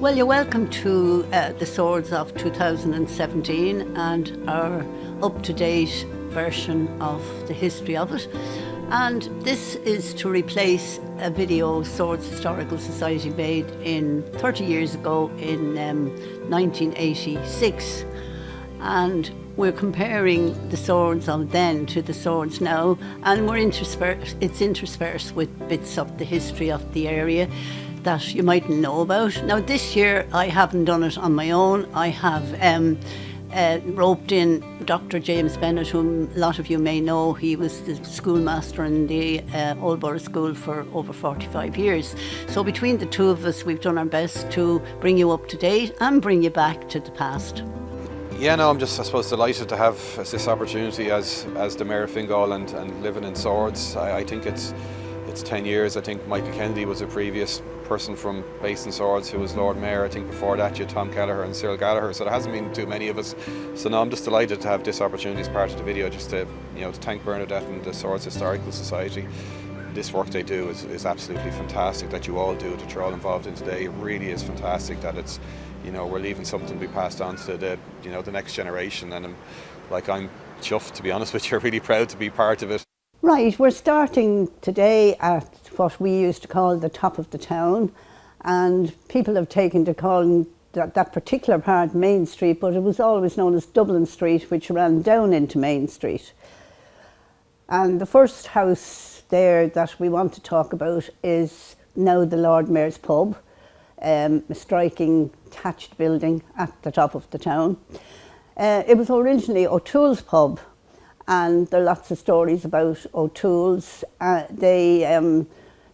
Well, you're welcome to the Swords of 2017 and our up-to-date version of the history of it. And this is to replace a video Swords Historical Society made in 30 years ago in 1986. And we're comparing the swords of then to the swords now, and it's interspersed with bits of the history of the area that you mightn't know about. Now this year I haven't done it on my own. I have roped in Dr. James Bennett, whom a lot of you may know. He was the schoolmaster in the Old Borough School for over 45 years. So between the two of us, we've done our best to bring you up to date and bring you back to the past. Yeah, no, I'm just, I suppose, delighted to have this opportunity as the Mayor of Fingal and living in Swords. I think it's 10 years. I think Michael Kennedy was a previous person from based in Swords who was Lord Mayor. I think before that you had Tom Kelleher and Cyril Gallagher, so there hasn't been too many of us. So now I'm just delighted to have this opportunity as part of the video, just to thank Bernadette and the Swords Historical Society. This work they do is absolutely fantastic, that you all do, that you're all involved in today. It really is fantastic that it's, we're leaving something to be passed on to the next generation, and I'm chuffed, to be honest with you, really proud to be part of it. Right, we're starting today at what we used to call the top of the town, and people have taken to calling that particular part Main Street, but it was always known as Dublin Street, which ran down into Main Street. And the first house there that we want to talk about is now the Lord Mayor's Pub, a striking thatched building at the top of the town. It was originally O'Toole's Pub, and there are lots of stories about O'Toole's.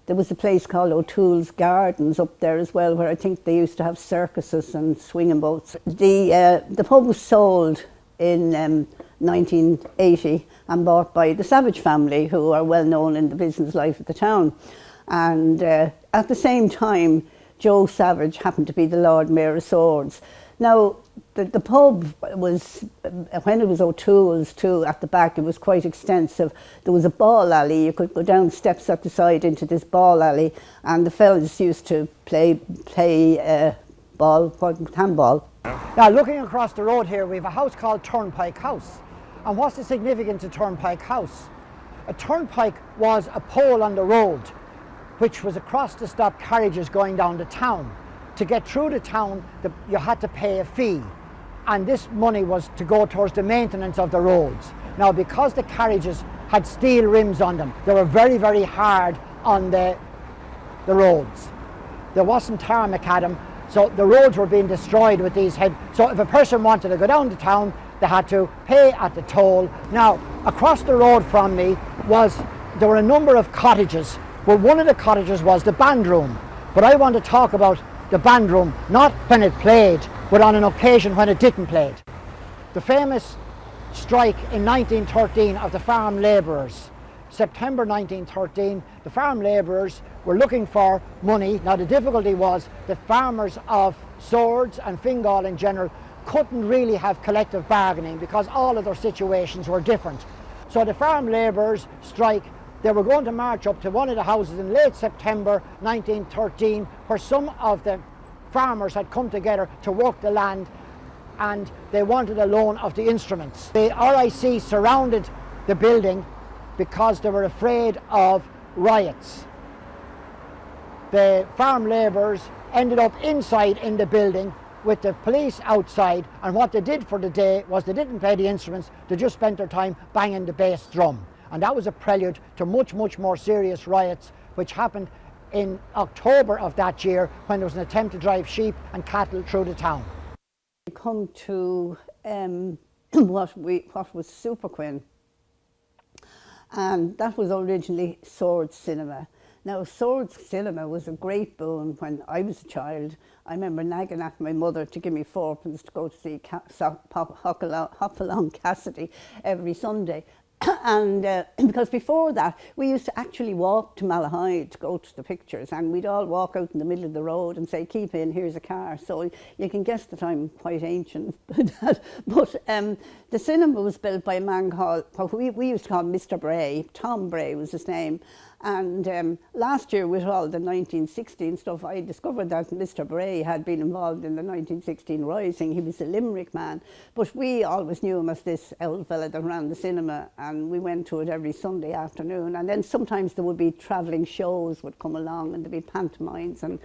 There was a place called O'Toole's Gardens up there as well, where I think they used to have circuses and swinging boats. The pub was sold in 1980 and bought by the Savage family, who are well known in the business life of the town. And at the same time, Joe Savage happened to be the Lord Mayor of Swords. Now, the pub was, when it was O'Toole's too, at the back, it was quite extensive. There was a ball alley. You could go down steps at the side into this ball alley, and the fellas used to play handball. Now, looking across the road here, we have a house called Turnpike House. And what's the significance of Turnpike House? A turnpike was a pole on the road, which was across to stop carriages going down the town. To get through the town, you had to pay a fee, and this money was to go towards the maintenance of the roads. Now, because the carriages had steel rims on them, they were very, very hard on the roads. There wasn't tarmac at them, so the roads were being destroyed with these heavy. So if a person wanted to go down to town, they had to pay at the toll. Now, across the road from me there were a number of cottages. Well, one of the cottages was the band room, but I want to talk about the band room, not when it played, but on an occasion when it didn't play. The famous strike in 1913 of the farm labourers. September 1913, the farm labourers were looking for money. Now, the difficulty was the farmers of Swords and Fingal in general couldn't really have collective bargaining because all of their situations were different. So the farm labourers strike. They were going to march up to one of the houses in late September 1913, where some of the farmers had come together to work the land, and they wanted a loan of the instruments. The RIC surrounded the building because they were afraid of riots. The farm labourers ended up inside in the building with the police outside, and what they did for the day was they didn't play the instruments, they just spent their time banging the bass drum. And that was a prelude to much, much more serious riots, which happened in October of that year, when there was an attempt to drive sheep and cattle through the town. We come to what was Super Quinn, and that was originally Swords Cinema. Now, Swords Cinema was a great boon when I was a child. I remember nagging at my mother to give me fourpence to go to see Hopalong Cassidy every Sunday. And because before that, we used to actually walk to Malahide to go to the pictures, and we'd all walk out in the middle of the road and say, keep in, here's a car. So you can guess that I'm quite ancient. But the cinema was built by a man called, what we used to call Mr. Bray. Tom Bray was his name. And last year, with all the 1916 stuff, I discovered that Mr. Bray had been involved in the 1916 Rising. He was a Limerick man, but we always knew him as this old fella that ran the cinema, and we went to it every Sunday afternoon. And then sometimes there would be travelling shows would come along, and there'd be pantomimes and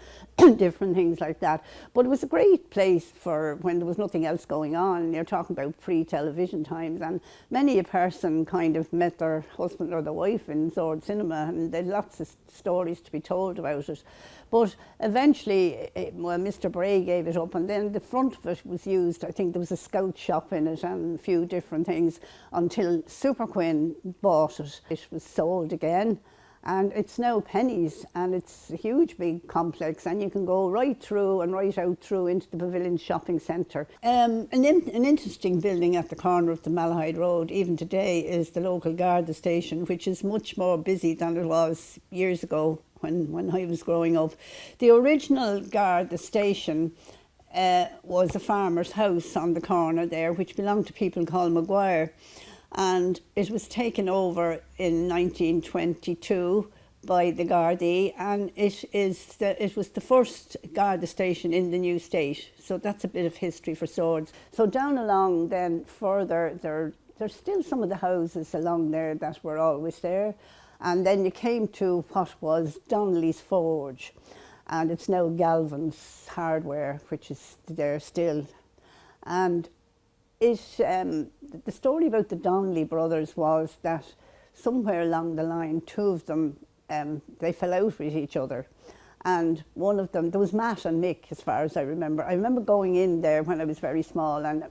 different things like that. But it was a great place for when there was nothing else going on. You're talking about pre-television times, and many a person kind of met their husband or their wife in Swords Cinema, and there's lots of stories to be told about it. But eventually, Mr. Bray gave it up, and then the front of it was used. I think there was a scout shop in it and a few different things until Super Quinn bought it. It was sold again, and it's now Penny's, and it's a huge big complex, and you can go right through and right out through into the Pavilion Shopping Centre. An interesting building at the corner of the Malahide Road even today is the local Garda station, which is much more busy than it was years ago when I was growing up. The original Garda station was a farmer's house on the corner there, which belonged to people called Maguire. And it was taken over in 1922 by the Gardaí, and it was the first Garda station in the new state. So that's a bit of history for Swords. So down along then further, there's still some of the houses along there that were always there. And then you came to what was Donnelly's Forge, and it's now Galvin's Hardware, which is there still. And the story about the Donnelly brothers was that somewhere along the line, two of them, they fell out with each other. And one of them, there was Matt and Mick, as far as I remember. I remember going in there when I was very small and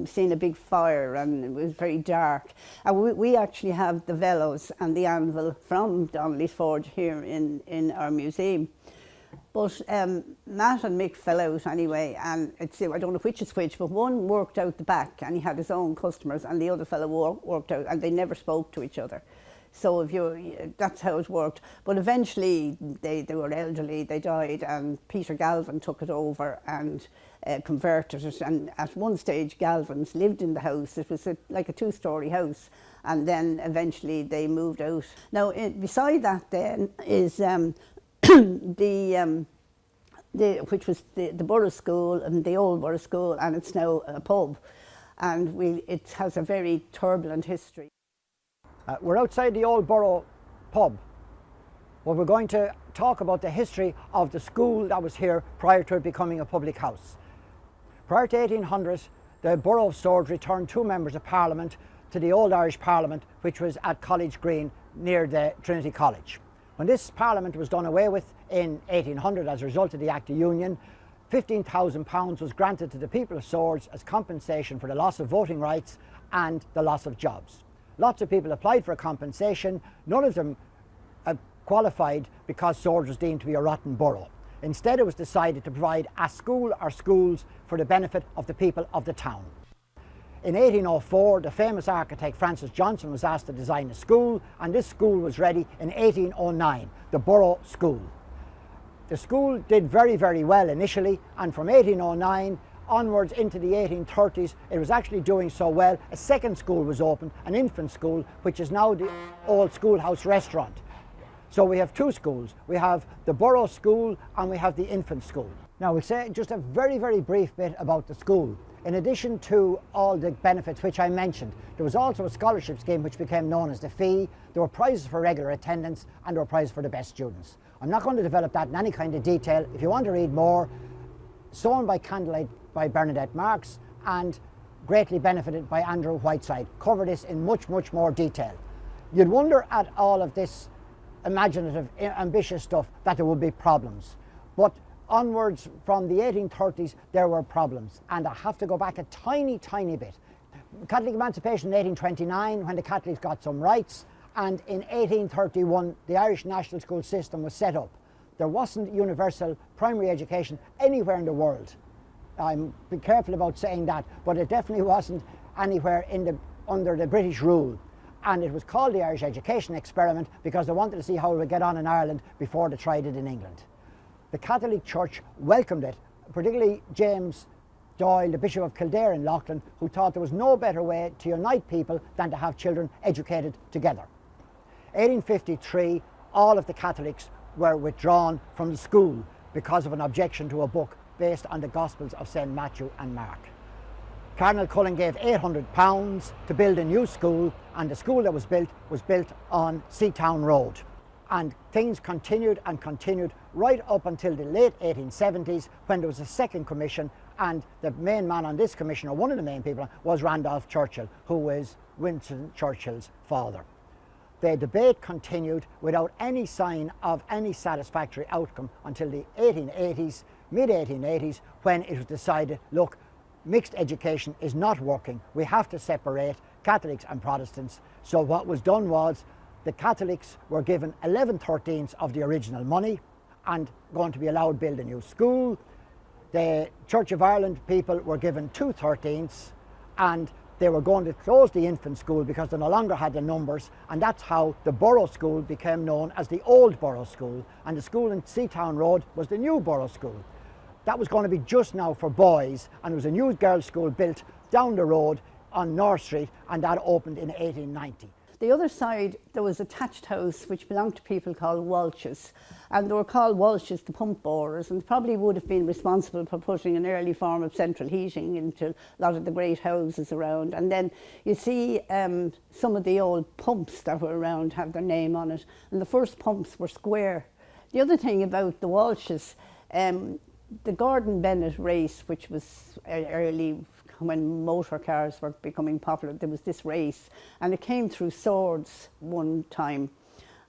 seeing a big fire, and it was very dark. And we actually have the Velos and the anvil from Donnelly's Forge here in our museum. But Matt and Mick fell out anyway, and I don't know which is which, but one worked out the back and he had his own customers, and the other fellow worked out, and they never spoke to each other. So that's how it worked. But eventually they were elderly, they died, and Peter Galvin took it over and converted it. And at one stage, Galvins lived in the house. It was like a two-storey house, and then eventually they moved out. Now, beside that then is which was the Borough School and the old Borough School, and it's now a pub, and it has a very turbulent history. We're outside the old Borough pub, where we're going to talk about the history of the school that was here prior to it becoming a public house. Prior to 1800, the Borough of Swords returned 2 members of Parliament to the old Irish Parliament, which was at College Green near the Trinity College. When this Parliament was done away with in 1800 as a result of the Act of Union, £15,000 was granted to the people of Swords as compensation for the loss of voting rights and the loss of jobs. Lots of people applied for a compensation. None of them qualified because Swords was deemed to be a rotten borough. Instead, it was decided to provide a school or schools for the benefit of the people of the town. In 1804, the famous architect Francis Johnson was asked to design a school, and this school was ready in 1809, the Borough School. The school did very, very well initially, and from 1809 onwards into the 1830s, it was actually doing so well. A second school was opened, an infant school, which is now the old schoolhouse restaurant. So we have 2 schools. We have the Borough School and we have the infant school. Now we'll say just a very, very brief bit about the school. In addition to all the benefits which I mentioned, there was also a scholarship scheme which became known as the Fee. There were prizes for regular attendance, and there were prizes for the best students. I'm not going to develop that in any kind of detail. If you want to read more, Sewn by Candlelight by Bernadette Marks and Greatly Benefited by Andrew Whiteside cover this in much, much more detail. You'd wonder at all of this imaginative, ambitious stuff that there would be problems. But onwards from the 1830s, there were problems. And I have to go back a tiny, tiny bit. Catholic emancipation in 1829, when the Catholics got some rights, and in 1831, the Irish national school system was set up. There wasn't universal primary education anywhere in the world. I'm be careful about saying that, but it definitely wasn't anywhere under the British rule. And it was called the Irish Education Experiment because they wanted to see how it would get on in Ireland before they tried it in England. The Catholic Church welcomed it, particularly James Doyle, the Bishop of Kildare in Loughlin, who thought there was no better way to unite people than to have children educated together. 1853, all of the Catholics were withdrawn from the school because of an objection to a book based on the Gospels of St. Matthew and Mark. Cardinal Cullen gave £800 to build a new school, and the school that was built on Seatown Road. And things continued and continued right up until the late 1870s, when there was a second commission, and the main man on this commission, or one of the main people, was Randolph Churchill, who was Winston Churchill's father. The debate continued without any sign of any satisfactory outcome until the 1880s, mid-1880s, when it was decided, look, mixed education is not working. We have to separate Catholics and Protestants. So what was done was the Catholics were given 11/13 of the original money and going to be allowed to build a new school. The Church of Ireland people were given 2/13, and they were going to close the infant school because they no longer had the numbers, and that's how the borough school became known as the Old Borough School, and the school in Seatown Road was the New Borough School. That was going to be just now for boys, and there was a new girls' school built down the road on North Street, and that opened in 1890. The other side, there was a thatched house which belonged to people called Walshes, and they were called Walshes the pump borers, and probably would have been responsible for putting an early form of central heating into a lot of the great houses around. And then you see some of the old pumps that were around have their name on it, and the first pumps were square. The other thing about the Walshes, the Gordon Bennett race, which was early when motor cars were becoming popular, there was this race, and it came through Swords one time,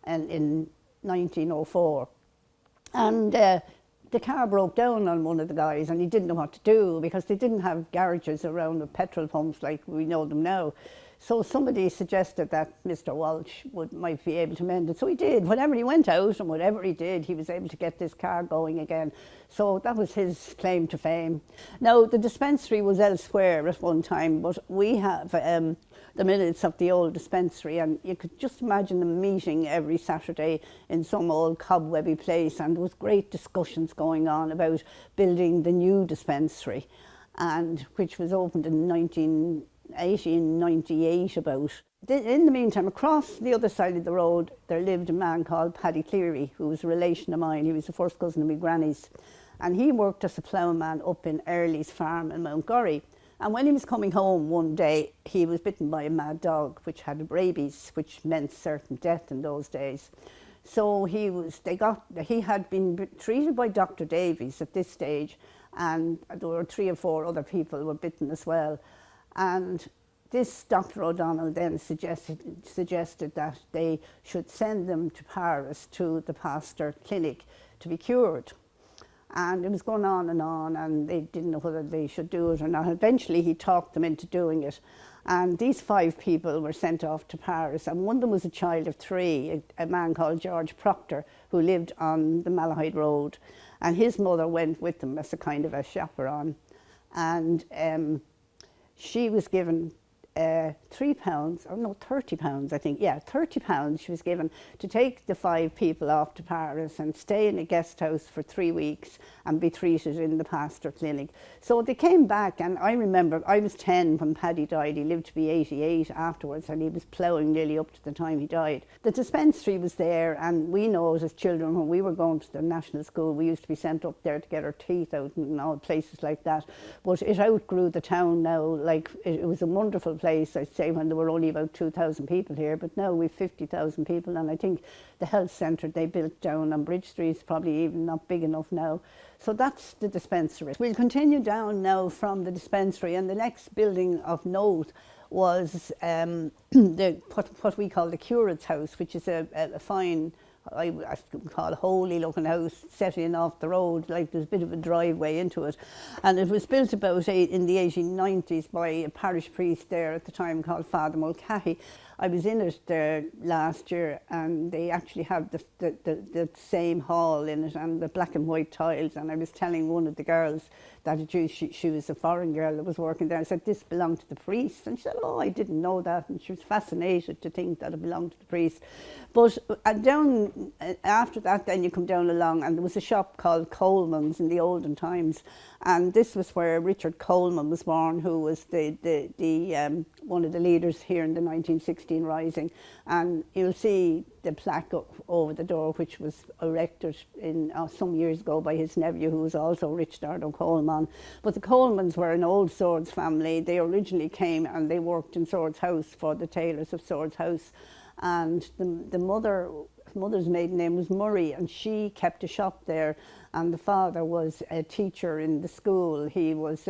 and in 1904, and the car broke down on one of the guys, and he didn't know what to do because they didn't have garages around with petrol pumps like we know them now. So somebody suggested that Mr. Walsh might be able to mend it. So he did. Whenever he went out and whatever he did, he was able to get this car going again. So that was his claim to fame. Now, the dispensary was elsewhere at one time, but we have the minutes of the old dispensary, and you could just imagine them meeting every Saturday in some old cobwebby place, and there was great discussions going on about building the new dispensary, and which was opened in 1898 about. In the meantime, across the other side of the road, there lived a man called Paddy Cleary, who was a relation of mine. He was the first cousin of my granny's, and he worked as a ploughman up in Early's farm in Mountgorry. And when he was coming home one day, he was bitten by a mad dog, which had rabies, which meant certain death in those days. So he had been treated by Dr. Davies at this stage, and there were 3 or 4 other people were bitten as well. And this Dr. O'Donnell then suggested that they should send them to Paris to the Pasteur Clinic to be cured. And it was going on, and they didn't know whether they should do it or not. Eventually he talked them into doing it. And these 5 people were sent off to Paris, and one of them was a child of 3, a man called George Proctor, who lived on the Malahide Road. And his mother went with them as a kind of a chaperone. And she was given £3, or no, £30, I think. Yeah, £30 she was given to take the 5 people off to Paris and stay in a guest house for 3 weeks and be treated in the Pasteur Clinic. So they came back, and I remember I was 10 when Paddy died. He lived to be 88 afterwards, and he was ploughing nearly up to the time he died. The dispensary was there, and we know it as children when we were going to the national school, we used to be sent up there to get our teeth out and all places like that. But it outgrew the town now. Like, it was a wonderful place, I'd say, when there were only about 2,000 people here, but now we've 50,000 people, and I think the health centre they built down on Bridge Street is probably even not big enough now. So that's the dispensary. We'll continue down now from the dispensary, and the next building of note was what we call the curate's house, which is a fine, I call holy looking house set in off the road, like there's a bit of a driveway into it. And it was built about in the 1890s by a parish priest there at the time called Father Mulcahy. I was in it there last year, and they actually have the same hall in it and the black and white tiles. And I was telling one of the girls that she was a foreign girl that was working there. I said, this belonged to the priest. And she said, oh, I didn't know that. And she was fascinated to think that it belonged to the priest. But down after that, then you come down along, and there was a shop called Coleman's in the olden times. And this was where Richard Coleman was born, who was one of the leaders here in the 1960s 16 Rising, and you'll see the plaque up over the door, which was erected in some years ago by his nephew, who was also Richard O'Coleman. But the Colemans were an old Swords family. They originally came and they worked in Swords House for the tailors of Swords House, and the mother's maiden name was Murray, and she kept a shop there, and the father was a teacher in the school. He was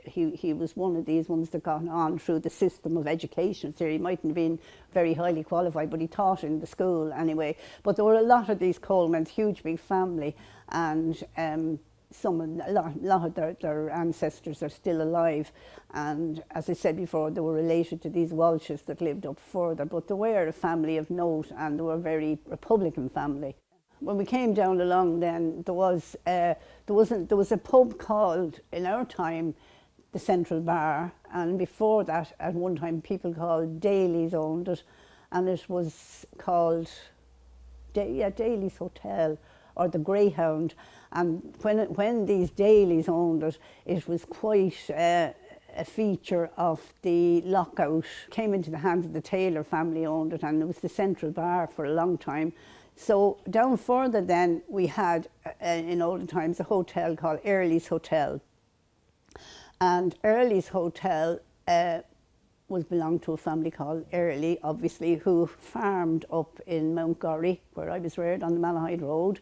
he was one of these ones that got on through the system of education. So he mightn't have been very highly qualified, but he taught in the school anyway. But there were a lot of these Colemans, huge big family, and a lot of their ancestors are still alive. And as I said before, they were related to these Walshes that lived up further, but they were a family of note, and they were a very Republican family. When we came down along then, there was a pub called, in our time, the Central Bar, and before that, at one time, people called Daly's owned it, and it was called Daly's Hotel, or the Greyhound. And when these Daly's owned it, it was quite a feature of the lockout. Came into the hands of the Taylor family owned it, and it was the Central Bar for a long time. So down further then, we had, in olden times, a hotel called Early's Hotel. And Early's Hotel belonged to a family called Early, obviously, who farmed up in Mountgorry, where I was reared, on the Malahide Road.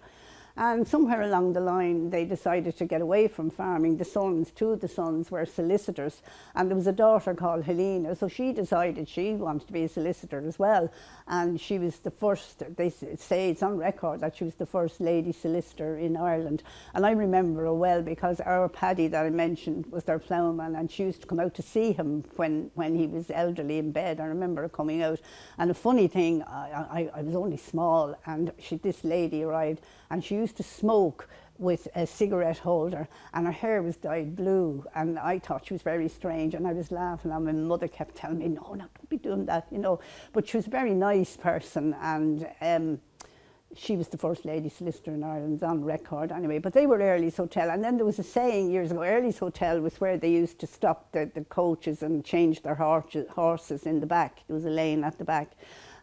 And somewhere along the line, they decided to get away from farming. Two of the sons were solicitors, and there was a daughter called Helena, so she decided she wanted to be a solicitor as well. And she was the first, they say it's on record, that she was the first lady solicitor in Ireland. And I remember her well, because our Paddy that I mentioned was their ploughman, and she used to come out to see him when he was elderly in bed. I remember her coming out. And a funny thing, I was only small, and this lady arrived, and she used to smoke with a cigarette holder, and her hair was dyed blue, and I thought she was very strange, and I was laughing, and my mother kept telling me, no, don't be doing that, you know. But she was a very nice person, and she was the first lady solicitor in Ireland, on record anyway. But they were Early's Hotel, and then there was a saying years ago, Early's Hotel was where they used to stop the coaches and change their horses in the back. There was a lane at the back.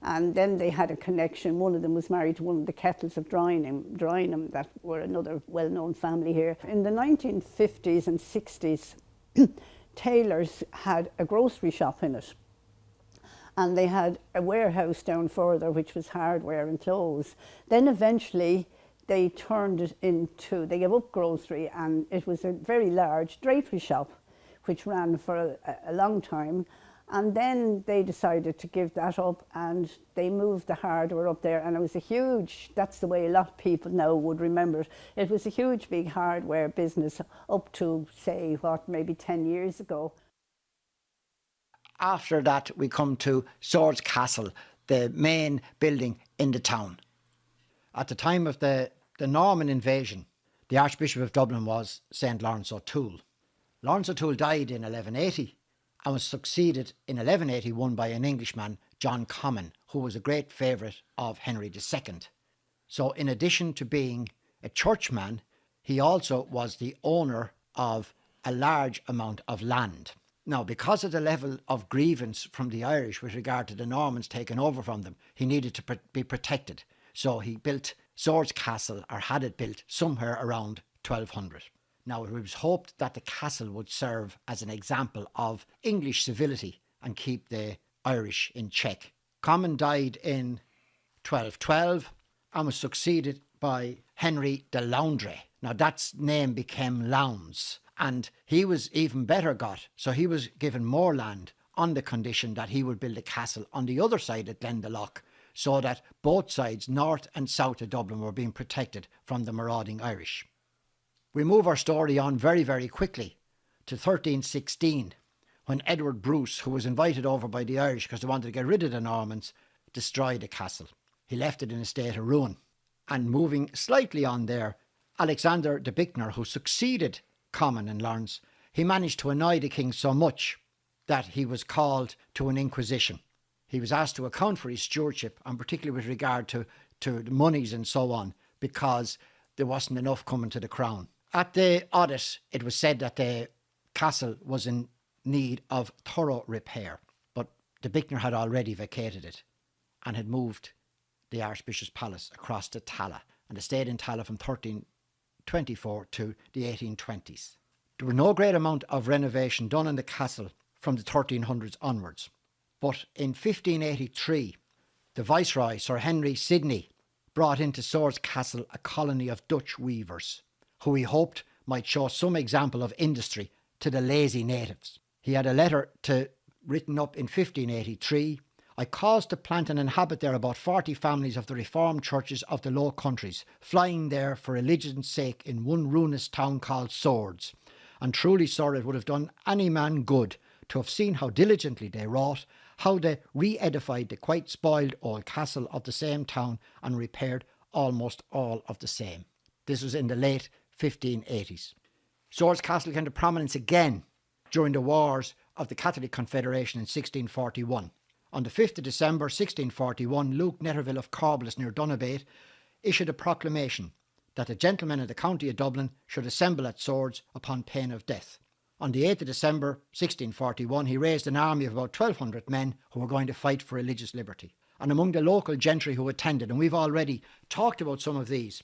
And then they had a connection. One of them was married to one of the Kettles of Drynham, that were another well-known family here. In the 1950s and 60s, Taylors had a grocery shop in it. And they had a warehouse down further, which was hardware and clothes. Then eventually they turned it into, they gave up grocery, and it was a very large drapery shop, which ran for a long time. And then they decided to give that up, and they moved the hardware up there, and it was a huge, that's the way a lot of people now would remember it. It was a huge big hardware business up to, say, maybe 10 years ago. After that, we come to Swords Castle, the main building in the town. At the time of the Norman invasion, the Archbishop of Dublin was St. Lawrence O'Toole. Lawrence O'Toole died in 1180. And was succeeded in 1181 by an Englishman, John Comyn, who was a great favourite of Henry II. So in addition to being a churchman, he also was the owner of a large amount of land. Now, because of the level of grievance from the Irish with regard to the Normans taking over from them, he needed to be protected. So he built Swords Castle, or had it built, somewhere around 1200. Now, it was hoped that the castle would serve as an example of English civility and keep the Irish in check. Comyn died in 1212 and was succeeded by Henry de Laundre. Now, that name became Lowndes, and he was even better got, so he was given more land on the condition that he would build a castle on the other side of Glendalough, so that both sides, north and south of Dublin, were being protected from the marauding Irish. We move our story on very, very quickly to 1316, when Edward Bruce, who was invited over by the Irish because they wanted to get rid of the Normans, destroyed the castle. He left it in a state of ruin. And moving slightly on there, Alexander de Bicknor, who succeeded Comyn and Lawrence, he managed to annoy the king so much that he was called to an inquisition. He was asked to account for his stewardship, and particularly with regard to the monies and so on, because there wasn't enough coming to the crown. At the audit, it was said that the castle was in need of thorough repair, but the Bicknor had already vacated it and had moved the Archbishop's Palace across to Tala, and they stayed in Tala from 1324 to the 1820s. There was no great amount of renovation done in the castle from the 1300s onwards, but in 1583 the Viceroy, Sir Henry Sidney, brought into Swords Castle a colony of Dutch weavers, who he hoped might show some example of industry to the lazy natives. He had a letter written up in 1583. I caused to plant and inhabit there about 40 families of the Reformed churches of the Low Countries, flying there for religion's sake in one ruinous town called Swords. And truly, sir, it would have done any man good to have seen how diligently they wrought, how they re-edified the quite spoiled old castle of the same town and repaired almost all of the same. This was in the late 1580s. Swords Castle came to prominence again during the wars of the Catholic Confederation in 1641. On the 5th of December 1641, Luke Netterville of Corbelis near Donabate issued a proclamation that the gentlemen of the county of Dublin should assemble at Swords upon pain of death. On the 8th of December 1641, he raised an army of about 1,200 men who were going to fight for religious liberty. And among the local gentry who attended, and we've already talked about some of these,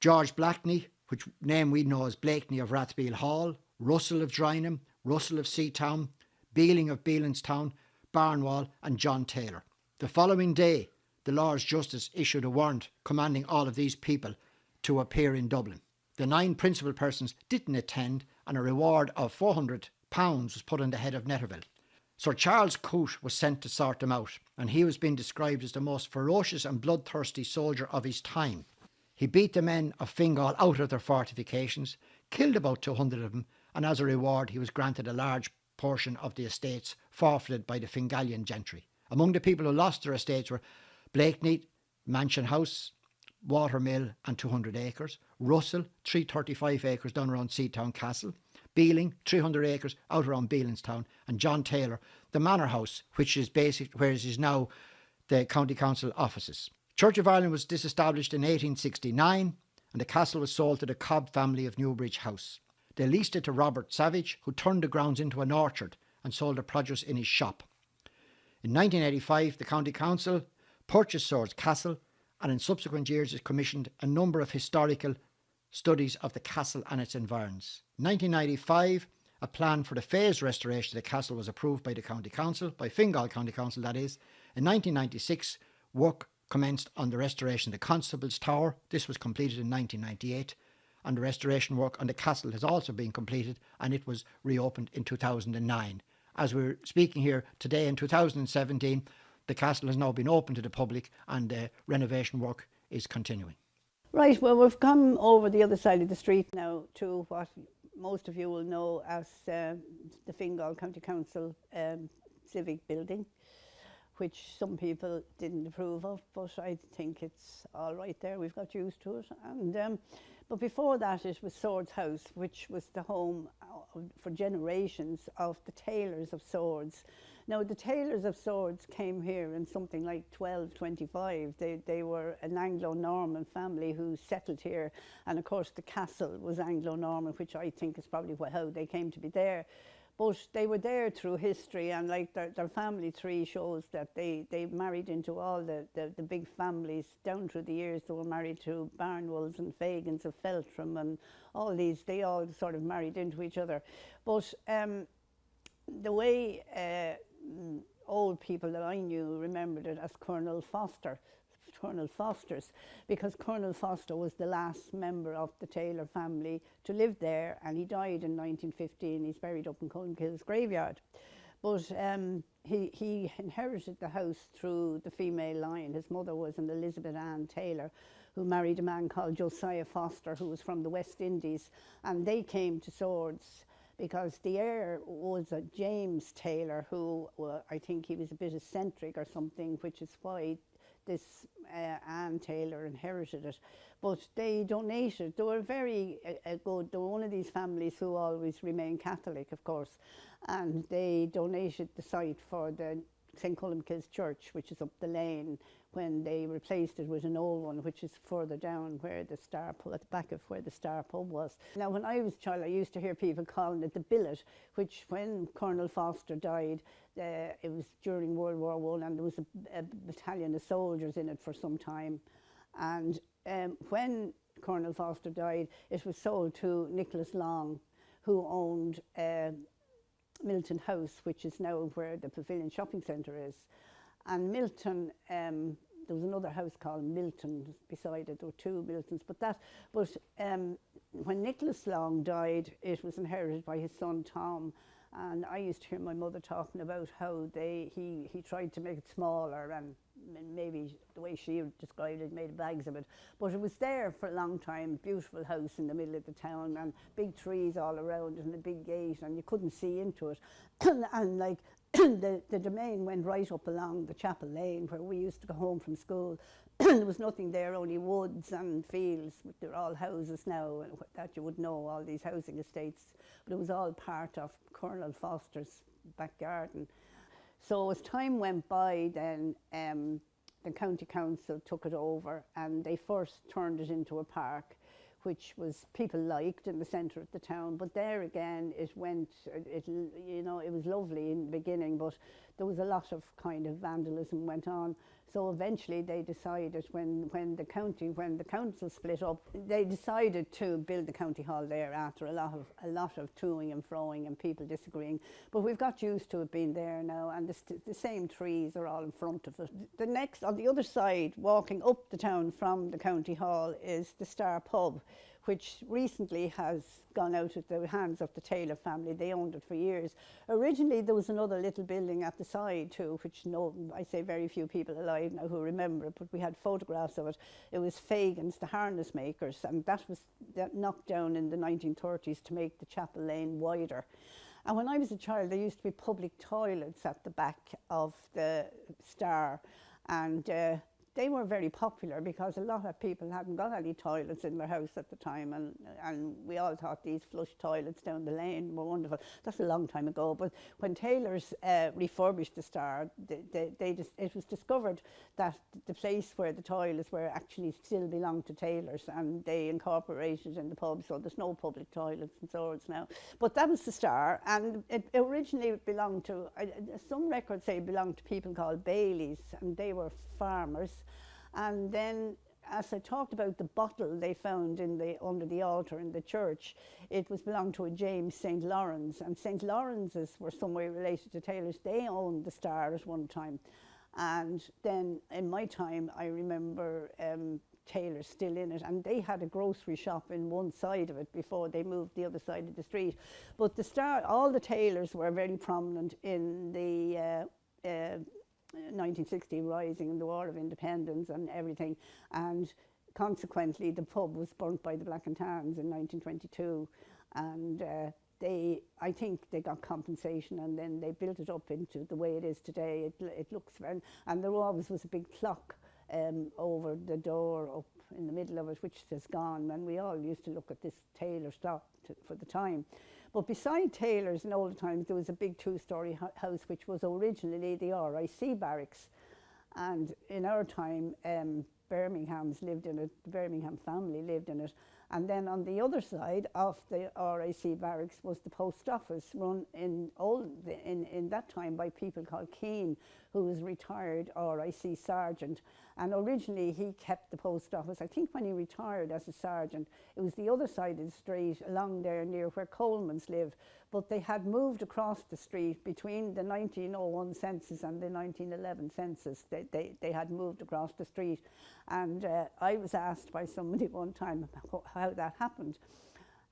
George Blackney, which name we know as Blakeney of Rathbeal Hall, Russell of Drynham, Russell of Seatown, Beeling of Beelinstown, Barnwall and John Taylor. The following day, the Lords Justice issued a warrant commanding all of these people to appear in Dublin. The 9 principal persons didn't attend, and a reward of £400 was put on the head of Netterville. Sir Charles Coote was sent to sort them out, and he was being described as the most ferocious and bloodthirsty soldier of his time. He beat the men of Fingal out of their fortifications, killed about 200 of them, and as a reward he was granted a large portion of the estates forfeited by the Fingalian gentry. Among the people who lost their estates were Blakeney, Mansion House, Watermill and 200 acres, Russell, 335 acres down around Seatown Castle, Beeling, 300 acres out around Beelinstown, and John Taylor, the Manor House, which is where it is now the County Council offices. Church of Ireland was disestablished in 1869, and the castle was sold to the Cobb family of Newbridge House. They leased it to Robert Savage, who turned the grounds into an orchard and sold the produce in his shop. In 1985, the County Council purchased Swords Castle, and in subsequent years it commissioned a number of historical studies of the castle and its environs. In 1995, a plan for the phased restoration of the castle was approved by the County Council, by Fingal County Council that is. In 1996, work commenced on the restoration of the Constable's Tower. This was completed in 1998, and the restoration work on the castle has also been completed, and it was reopened in 2009. As we're speaking here today in 2017, the castle has now been opened to the public and the renovation work is continuing. Right, well, we've come over the other side of the street now to what most of you will know as the Fingal County Council civic building, which some people didn't approve of, but I think it's all right there. We've got used to it. And but before that, it was Swords House, which was the home for generations of the tailors of Swords. Now, the tailors of Swords came here in something like 1225. They were an Anglo-Norman family who settled here, and of course the castle was Anglo-Norman, which I think is probably how they came to be there. But they were there through history, and like their family tree shows that they married into all the big families down through the years. They were married to Barnwells and Fagans of Feltram and all these. They all sort of married into each other. But the way old people that I knew remembered it as Colonel Foster's, because Colonel Foster was the last member of the Taylor family to live there, and he died in 1915. He's buried up in Cullenkills graveyard. But he inherited the house through the female line. His mother was an Elizabeth Ann Taylor, who married a man called Josiah Foster, who was from the West Indies, and they came to Swords because the heir was a James Taylor, who I think he was a bit eccentric or something, which is why this Anne Taylor inherited it. But they donated. They were very good. They were one of these families who always remain Catholic, of course, and they donated the site for the St. Columkille's Church, which is up the lane, when they replaced it with an old one, which is further down where the Star Pub, at the back of where the Star Pub was. Now, when I was a child, I used to hear people calling it the billet, which when Colonel Foster died, it was during World War One, and there was a battalion of soldiers in it for some time. And when Colonel Foster died, it was sold to Nicholas Long, who owned Milton House, which is now where the Pavilion Shopping Centre is. And Milton, there was another house called Milton beside it. There were two Miltons, but when Nicholas Long died, it was inherited by his son Tom. And I used to hear my mother talking about how he tried to make it smaller, and maybe the way she described it, made bags of it. But it was there for a long time, beautiful house in the middle of the town, and big trees all around it, and a big gate, and you couldn't see into it. And like the domain went right up along the Chapel Lane where we used to go home from school. There was nothing there, only woods and fields. They're all houses now, and that you would know, all these housing estates. But it was all part of Colonel Foster's back garden. So as time went by, then the county council took it over, and they first turned it into a park, which was people liked in the centre of the town. But there again, it was lovely in the beginning, but there was a lot of kind of vandalism went on. So eventually they decided, when the council split up, they decided to build the county hall there after a lot of toing and froing and people disagreeing. But we've got used to it being there now, and the same trees are all in front of it. The next, on the other side, walking up the town from the county hall, is the Star Pub, which recently has gone out of the hands of the Taylor family. They owned it for years. Originally there was another little building at the side too, which I say very few people alive now who remember it, but we had photographs of it. It was Fagan's, the harness makers, and that was knocked down in the 1930s to make the Chapel Lane wider. And when I was a child, there used to be public toilets at the back of the Star, and they were very popular because a lot of people hadn't got any toilets in their house at the time, and we all thought these flush toilets down the lane were wonderful. That's a long time ago, but when Taylors refurbished the Star, it was discovered that the place where the toilets were actually still belonged to Taylors, and they incorporated in the pub, so there's no public toilets in Swords now. But that was the Star, and it originally belonged to, some records say it belonged to people called Baileys, and they were farmers. And then, as I talked about the bottle they found under the altar in the church, it was belonged to a James St. Lawrence, and St. Lawrence's were some way related to Taylors. They owned the Star at one time. And then in my time, I remember Taylors still in it, and they had a grocery shop in one side of it before they moved the other side of the street. But the Star, all the Taylors were very prominent in the 1960 rising and the War of Independence and everything, and consequently the pub was burnt by the Black and Tans in 1922, and I think they got compensation, and then they built it up into the way it is today. It looks very, and there always was a big clock over the door up in the middle of it, which has gone, and we all used to look at this Taylor stock for the time. But beside Taylor's in old times, there was a big two-storey house which was originally the RIC barracks, and in our time Birmingham's lived in it, the Birmingham family lived in it. And then on the other side of the RIC barracks was the post office, run in that time by people called Keane, who was retired RIC sergeant. And originally he kept the post office. I think when he retired as a sergeant, it was the other side of the street, along there near where Coleman's lived. But they had moved across the street between the 1901 census and the 1911 census. They had moved across the street. And I was asked by somebody one time how that happened.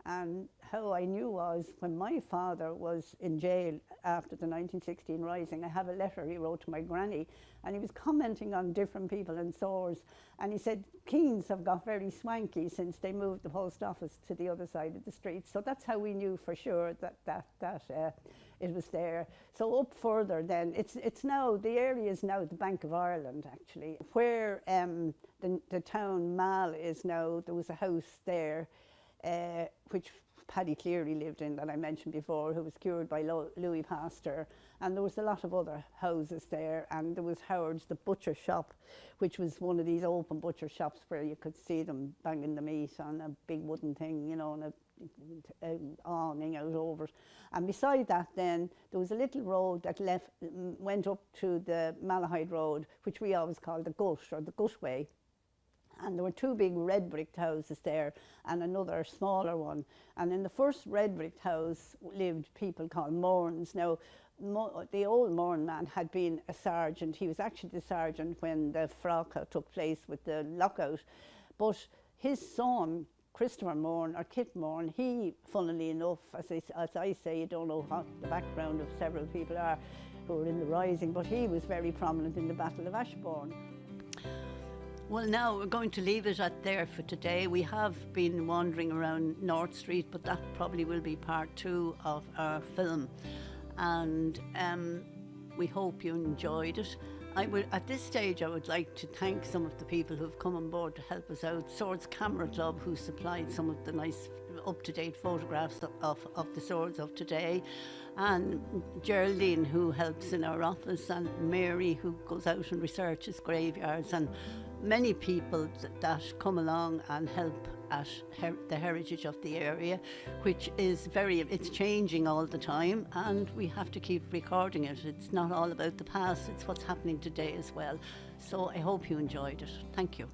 And how I knew was when my father was in jail after the 1916 rising, I have a letter he wrote to my granny, and he was commenting on different people in Swords, and he said Keanes have got very swanky since they moved the post office to the other side of the street. So that's how we knew for sure that it was there. So up further then, it's now, the area is now the Bank of Ireland actually. Where the town mall is now, there was a house there which Paddy Cleary lived in that I mentioned before, who was cured by Louis Pasteur, and there was a lot of other houses there, and there was Howard's the butcher shop, which was one of these open butcher shops where you could see them banging the meat on a big wooden thing, you know, and a awning out over it. And beside that then there was a little road that went up to the Malahide Road, which we always called the Gut, or the Gutway. And there were two big red bricked houses there and another smaller one. And in the first red bricked house lived people called Morns. Now, the old Morn man had been a sergeant. He was actually the sergeant when the fracas took place with the lockout. But his son, Christopher Morn, or Kit Morn, he, funnily enough, as I say, you don't know what the background of several people are who were in the Rising, but he was very prominent in the Battle of Ashbourne. Well, now we're going to leave it at there for today. We have been wandering around North Street, but that probably will be part 2 of our film. And we hope you enjoyed it. At this stage, I would like to thank some of the people who've come on board to help us out. Swords Camera Club, who supplied some of the nice up-to-date photographs of the swords of today, and Geraldine, who helps in our office, and Mary, who goes out and researches graveyards, and many people that come along and help at the heritage of the area, which is it's changing all the time, and we have to keep recording it. It's not all about the past, it's what's happening today as well. So I hope you enjoyed it. Thank you.